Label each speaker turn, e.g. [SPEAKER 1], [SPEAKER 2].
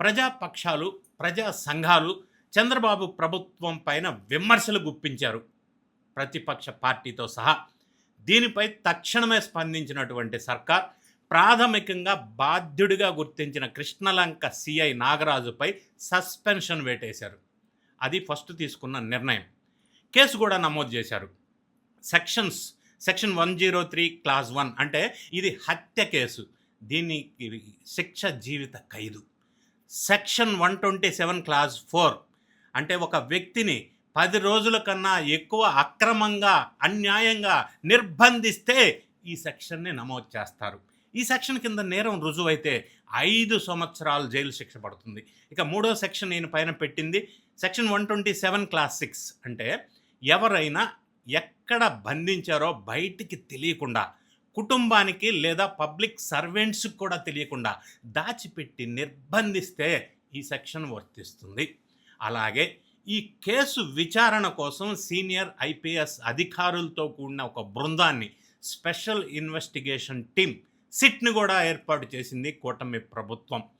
[SPEAKER 1] ప్రజాపక్షాలు, ప్రజా సంఘాలు చంద్రబాబు ప్రభుత్వం పైన విమర్శలు గుప్పించారు, ప్రతిపక్ష పార్టీతో సహా. దీనిపై తక్షణమే స్పందించినటువంటి సర్కార్ ప్రాథమికంగా బాధ్యుడిగా గుర్తించిన కృష్ణలంక సిఐ నాగరాజుపై సస్పెన్షన్ వేటేశారు. అది ఫస్ట్ తీసుకున్న నిర్ణయం. కేసు కూడా నమోదు చేశారు. సెక్షన్ 103 క్లాజ్ 1 అంటే ఇది హత్య కేసు. దీనికి శిక్ష జీవిత ఖైదు. సెక్షన్ 127 క్లాజ్ 4 అంటే ఒక వ్యక్తిని 10 రోజుల కన్నా ఎక్కువ అక్రమంగా, అన్యాయంగా నిర్బంధిస్తే ఈ సెక్షన్ని నమోదు చేస్తారు. ఈ సెక్షన్ కింద నేరం రుజువైతే 5 సంవత్సరాలు జైలు శిక్ష పడుతుంది. ఇక మూడో సెక్షన్ నేను పైన పెట్టింది సెక్షన్ 127 క్లాస్ 6 అంటే ఎవరైనా ఎక్కడ బంధించారో బయటికి తెలియకుండా, కుటుంబానికి లేదా పబ్లిక్ సర్వెంట్స్కి కూడా తెలియకుండా దాచిపెట్టి నిర్బంధిస్తే ఈ సెక్షన్ వర్తిస్తుంది. అలాగే ఈ కేసు విచారణ కోసం సీనియర్ ఐపీఎస్ అధికారులతో కూడిన ఒక బృందాన్ని, స్పెషల్ ఇన్వెస్టిగేషన్ టీమ్ సిట్ని కూడా ఏర్పాటు చేసింది కూటమి ప్రభుత్వం.